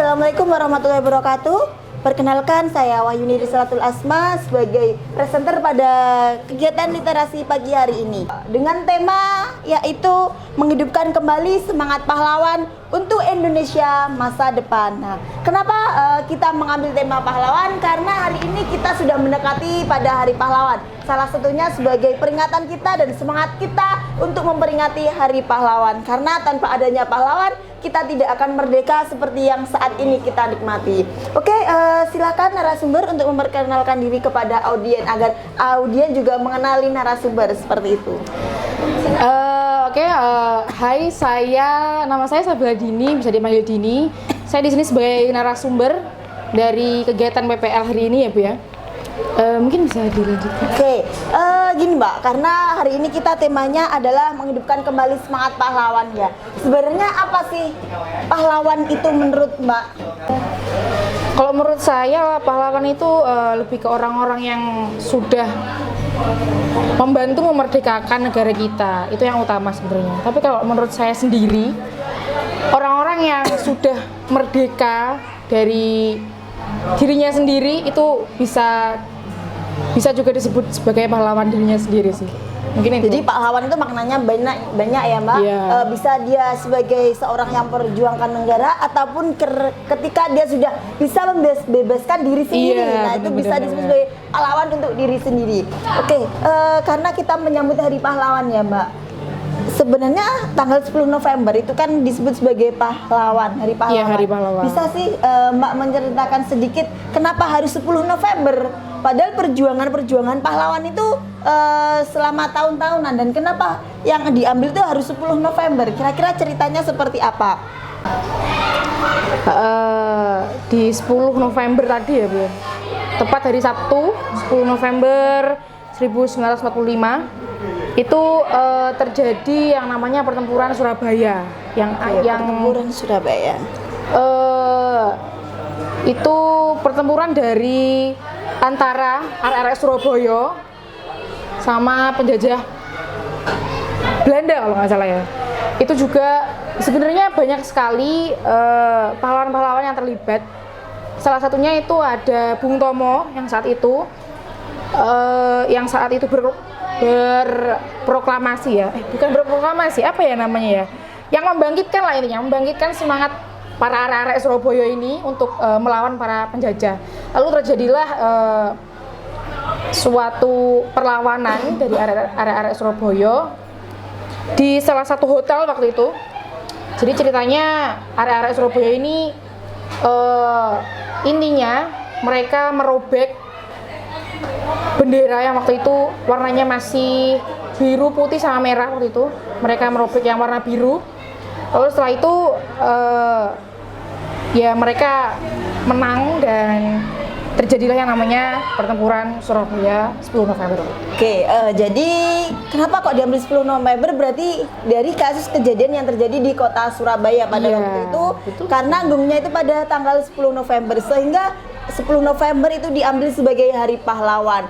Assalamualaikum warahmatullahi wabarakatuh. Perkenalkan, saya Wahyuni Risalatul Asma sebagai presenter pada kegiatan literasi pagi hari ini dengan tema yaitu menghidupkan kembali semangat pahlawan untuk Indonesia masa depan. Nah, kenapa kita mengambil tema pahlawan? Karena hari ini kita sudah mendekati pada Hari Pahlawan. Salah satunya sebagai peringatan kita dan semangat kita untuk memperingati Hari Pahlawan. Karena tanpa adanya pahlawan, kita tidak akan merdeka seperti yang saat ini kita nikmati. Oke, silakan narasumber untuk memperkenalkan diri kepada audien agar audien juga mengenali narasumber seperti itu. Hai, nama saya Sabila Dini, bisa dipanggil Dini. Saya di sini sebagai narasumber dari kegiatan PPL hari ini ya, Bu ya. Mungkin bisa dilanjutkan. Oke, gini Mbak, karena hari ini kita temanya adalah menghidupkan kembali semangat pahlawan ya. Sebenarnya apa sih pahlawan itu menurut Mbak? Kalau menurut saya pahlawan itu lebih ke orang-orang yang sudah membantu memerdekakan negara kita, itu yang utama sebenarnya. Tapi kalau menurut saya sendiri, orang-orang yang sudah merdeka dari dirinya sendiri itu bisa juga disebut sebagai pahlawan dirinya sendiri sih. Mungkin itu. Jadi pahlawan itu maknanya banyak ya Mbak. Yeah. Bisa dia sebagai seorang yang memperjuangkan negara ataupun ketika dia sudah bisa membebaskan diri sendiri. Nah, itu bisa disebut sebagai pahlawan untuk diri sendiri. Oke, karena kita menyambut Hari Pahlawan ya Mbak. Sebenarnya tanggal 10 November itu kan disebut sebagai pahlawan, Hari Pahlawan. Iya, Hari Pahlawan. Bisa sih Mbak menceritakan sedikit kenapa hari 10 November? Padahal perjuangan pahlawan itu selama tahun-tahunan, dan kenapa yang diambil itu harus 10 November? Kira-kira ceritanya seperti apa? Di 10 November tadi ya Bu, tepat hari Sabtu 10 November 1945 itu terjadi yang namanya pertempuran Surabaya Pertempuran Surabaya. Itu pertempuran dari antara arek-arek Surabaya sama penjajah Belanda kalau nggak salah ya. Itu juga sebenarnya banyak sekali pahlawan-pahlawan yang terlibat. Salah satunya itu ada Bung Tomo yang saat itu berproklamasi ya, bukan berproklamasi, apa ya namanya ya, yang membangkitkan lah intinya, membangkitkan semangat para arek-arek Surabaya ini untuk melawan para penjajah. Lalu terjadilah suatu perlawanan dari arek-arek Surabaya di salah satu hotel waktu itu. Jadi ceritanya arek-arek Surabaya ini intinya mereka merobek bendera yang waktu itu warnanya masih biru, putih, sama merah waktu itu. Mereka merobek yang warna biru. Lalu setelah itu ya mereka menang dan terjadilah yang namanya pertempuran Surabaya 10 November. Oke, jadi kenapa kok diambil 10 November? Berarti dari kasus kejadian yang terjadi di kota Surabaya pada waktu itu, betul. Karena anggungnya itu pada tanggal 10 November, sehingga 10 November itu diambil sebagai Hari Pahlawan.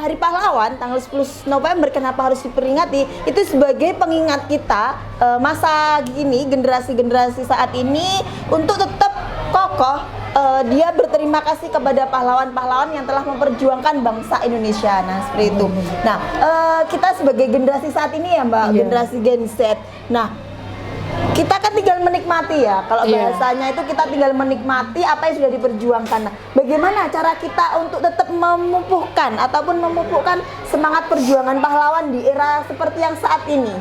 Hari Pahlawan tanggal 10 November kenapa harus diperingati? Itu sebagai pengingat kita masa ini, generasi-generasi saat ini untuk tetap kokoh. Dia berterima kasih kepada pahlawan-pahlawan yang telah memperjuangkan bangsa Indonesia. Nah, seperti itu. Nah, kita sebagai generasi saat ini ya Mbak, generasi Gen Z. Nah, kita kan tinggal menikmati ya. Kalau bahasanya itu kita tinggal menikmati apa yang sudah diperjuangkan. Nah, bagaimana cara kita untuk tetap memupukkan ataupun memupukkan semangat perjuangan pahlawan di era seperti yang saat ini?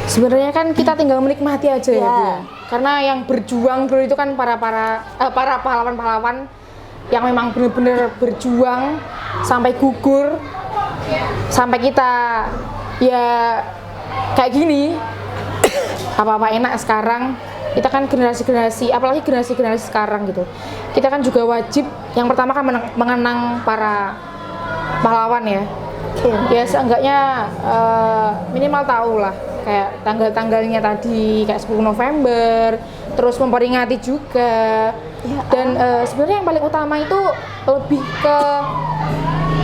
Sebenarnya kan kita tinggal menikmati aja ya Bu. Karena yang berjuang dulu itu kan para pahlawan-pahlawan yang memang benar-benar berjuang sampai gugur, sampai kita ya kayak gini. Apa-apa enak sekarang. Kita kan generasi-generasi, apalagi generasi-generasi sekarang gitu. Kita kan juga wajib yang pertama kan mengenang para pahlawan ya. Ya seenggaknya minimal tahu lah kayak tanggal-tanggalnya tadi, kayak 10 November, terus memperingati juga. Dan sebenarnya yang paling utama itu lebih ke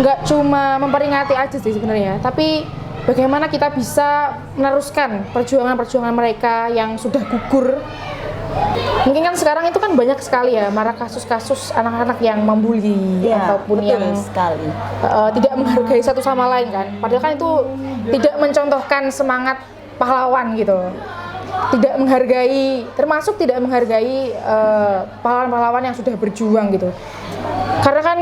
nggak cuma memperingati aja sih sebenarnya, tapi bagaimana kita bisa meneruskan perjuangan-perjuangan mereka yang sudah gugur Mungkin kan sekarang itu kan banyak sekali ya marak kasus-kasus anak-anak yang membuli ataupun betul yang sekali. tidak menghargai satu sama lain kan. Padahal kan itu tidak mencontohkan semangat pahlawan gitu. Tidak menghargai, termasuk tidak menghargai pahlawan-pahlawan yang sudah berjuang gitu. Karena kan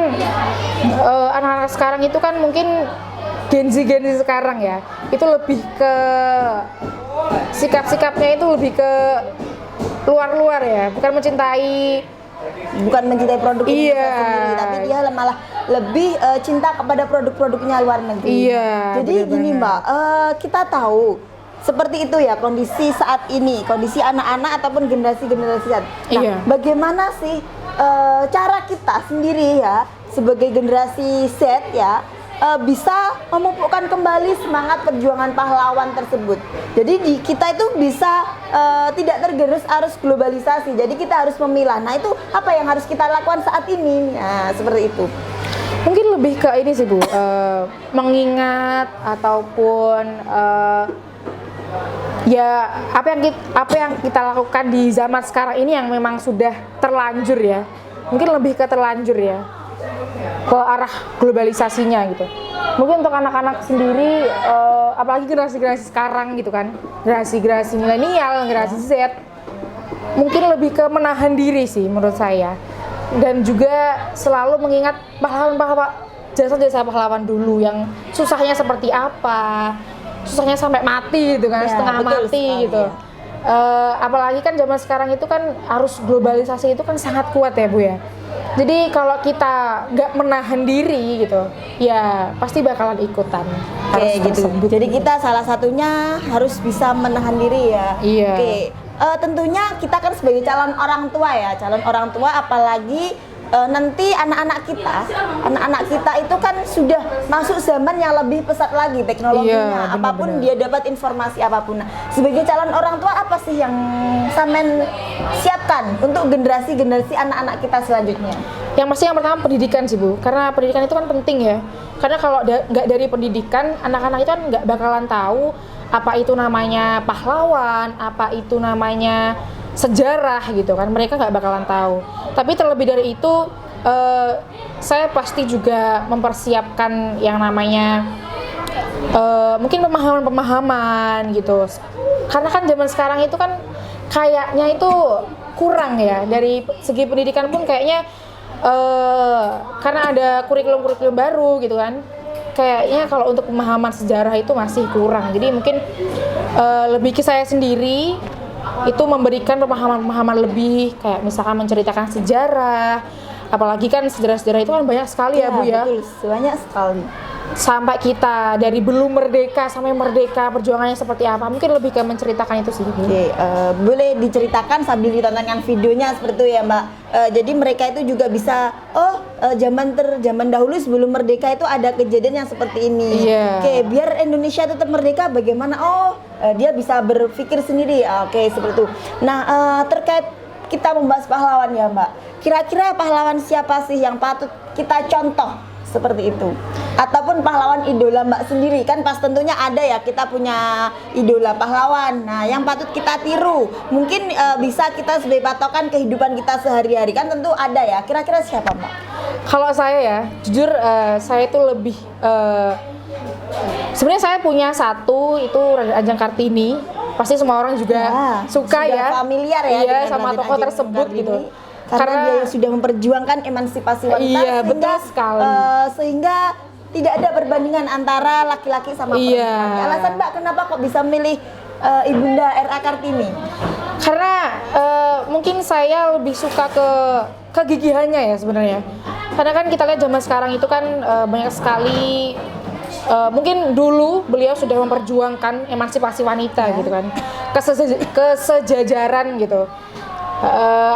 anak-anak sekarang itu kan mungkin Gen Z sekarang ya, itu lebih ke sikap-sikapnya itu lebih ke luar-luar ya, bukan mencintai produk Indonesia sendiri, tapi dia malah lebih cinta kepada produk-produknya luar negeri. Iya. Jadi gini Mbak, kita tahu seperti itu ya kondisi saat ini, kondisi anak-anak ataupun generasi-generasi saat. Nah, bagaimana sih cara kita sendiri ya sebagai generasi Z ya bisa memupukkan kembali semangat perjuangan pahlawan tersebut. Jadi kita itu bisa tidak tergerus arus globalisasi. Jadi kita harus memilah. Nah, itu apa yang harus kita lakukan saat ini? Nah, seperti itu. Mungkin lebih ke ini sih Bu, mengingat ataupun ya apa yang kita lakukan di zaman sekarang ini yang memang sudah terlanjur ya. Mungkin lebih ke terlanjur ya, ke arah globalisasinya gitu. Mungkin untuk anak-anak sendiri, apalagi generasi-generasi sekarang gitu kan, generasi milenial, generasi Z, mungkin lebih ke menahan diri sih menurut saya. Dan juga selalu mengingat pahlawan-pahlawan, jasa-jasa pahlawan dulu yang susahnya seperti apa, susahnya sampai mati gitu kan, setengah mati sekali, gitu. Apalagi kan zaman sekarang itu kan arus globalisasi itu kan sangat kuat ya Bu ya. Jadi kalau kita nggak menahan diri gitu, ya pasti bakalan ikutan. Oke gitu. Jadi kita salah satunya harus bisa menahan diri ya. Iya. Oke. Tentunya kita kan sebagai calon orang tua ya, apalagi nanti anak-anak kita itu kan sudah masuk zaman yang lebih pesat lagi teknologinya, apapun dia dapat informasi apapun. Nah, sebagai calon orang tua apa sih yang Samen siapkan untuk generasi anak-anak kita selanjutnya? Yang pasti yang pertama pendidikan sih Bu, karena pendidikan itu kan penting ya. Karena kalau nggak dari pendidikan, anak-anak itu kan nggak bakalan tahu apa itu namanya pahlawan, apa itu namanya sejarah gitu kan, mereka nggak bakalan tahu. Tapi terlebih dari itu saya pasti juga mempersiapkan yang namanya mungkin pemahaman gitu, karena kan zaman sekarang itu kan kayaknya itu kurang ya dari segi pendidikan pun kayaknya karena ada kurikulum baru gitu kan, kayaknya kalau untuk pemahaman sejarah itu masih kurang. Jadi mungkin lebih ke saya sendiri itu memberikan pemahaman lebih, kayak misalkan menceritakan sejarah, apalagi kan sejarah-sejarah itu kan banyak sekali ya Bu ya. Betul, banyak sekali. Sampai kita dari belum merdeka sampai merdeka perjuangannya seperti apa, mungkin lebih ke menceritakan itu sih. Oke, boleh diceritakan sambil ditontonkan videonya seperti itu ya Mbak. Jadi mereka itu juga bisa, zaman dahulu sebelum merdeka itu ada kejadian yang seperti ini. Oke, biar Indonesia tetap merdeka bagaimana? Dia bisa berpikir sendiri. Oke, seperti itu. Nah, terkait kita membahas pahlawan ya Mbak, kira-kira pahlawan siapa sih yang patut kita contoh seperti itu? Ataupun pahlawan idola Mbak sendiri, kan pas tentunya ada ya, kita punya idola pahlawan. Nah, yang patut kita tiru, mungkin bisa kita sebagai patokan kehidupan kita sehari-hari, kan tentu ada ya. Kira-kira siapa Mbak? Kalau saya ya, jujur saya itu lebih sebenarnya saya punya satu, itu Raden Ajeng Kartini. Pasti semua orang juga suka ya, familiar ya sama tokoh tersebut gitu. Karena dia sudah memperjuangkan emansipasi wanita, sehingga tidak ada perbandingan antara laki-laki sama perempuan. Alasan Mbak kenapa kok bisa milih Ibunda R.A. Kartini? Karena mungkin saya lebih suka ke kegigihannya ya sebenarnya. Karena kan kita lihat zaman sekarang itu kan banyak sekali, mungkin dulu beliau sudah memperjuangkan emansipasi wanita gitu kan, kesejajaran gitu,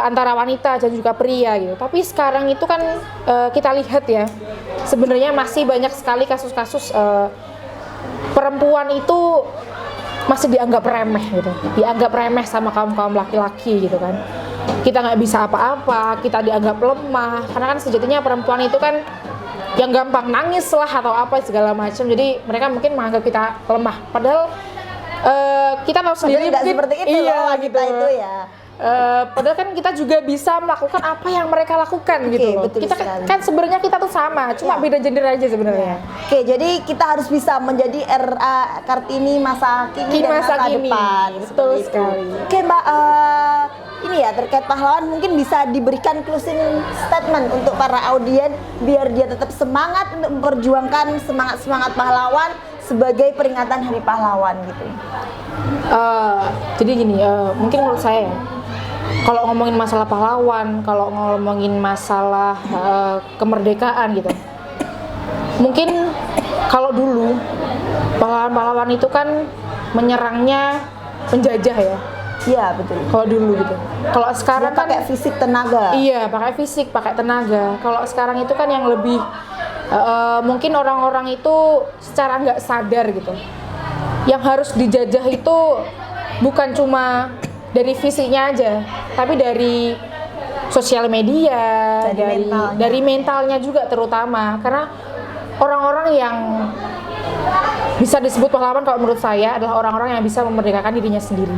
antara wanita dan juga pria gitu. Tapi sekarang itu kan kita lihat ya, sebenarnya masih banyak sekali kasus-kasus perempuan itu masih dianggap remeh gitu, dianggap remeh sama kaum laki-laki gitu kan. Kita nggak bisa apa-apa, kita dianggap lemah, karena kan sejatinya perempuan itu kan yang gampang nangis lah atau apa segala macam. Jadi mereka mungkin menganggap kita lemah, padahal kita tahu sendiri tidak seperti itu loh wanita itu ya. Padahal kan kita juga bisa melakukan apa yang mereka lakukan gitu loh. betul Kita sekali. kan sebenarnya kita tuh sama, cuma Ya. beda gender aja sebenarnya. Oke, jadi kita harus bisa menjadi RA Kartini masa kini dan Masa masa kini. depan. Betul Seperti itu. sekali. Oke, Mbak, ini ya terkait pahlawan mungkin bisa diberikan closing statement untuk para audien biar dia tetap semangat untuk memperjuangkan semangat pahlawan sebagai peringatan Hari Pahlawan gitu. Jadi gini, mungkin menurut saya ya, kalau ngomongin masalah pahlawan, kalau ngomongin masalah kemerdekaan gitu, mungkin kalau dulu pahlawan-pahlawan itu kan menyerangnya penjajah ya. Iya, betul. Kalau dulu gitu. Kalau sekarang Dia kan pakai fisik tenaga. iya, pakai fisik, pakai tenaga. Kalau sekarang itu kan yang lebih mungkin orang-orang itu secara nggak sadar gitu. Yang harus dijajah itu bukan cuma dari fisiknya aja, tapi dari sosial media, dari mentalnya juga terutama. Karena orang-orang yang bisa disebut pahlawan kalau menurut saya adalah orang-orang yang bisa memerdekakan dirinya sendiri.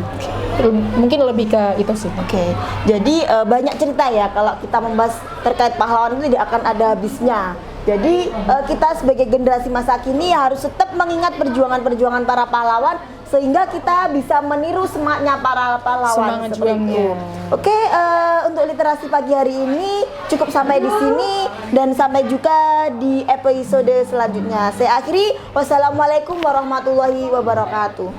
Mungkin lebih ke itu sih. Oke, jadi banyak cerita ya kalau kita membahas terkait pahlawan itu tidak akan ada habisnya. Jadi kita sebagai generasi masa kini harus tetap mengingat perjuangan-perjuangan para pahlawan sehingga kita bisa meniru semangatnya para pahlawan. Semangat seperti itu. juangnya. Oke, untuk literasi pagi hari ini cukup sampai di sini dan sampai juga di episode selanjutnya. Saya akhiri, wassalamualaikum warahmatullahi wabarakatuh.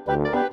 Bye.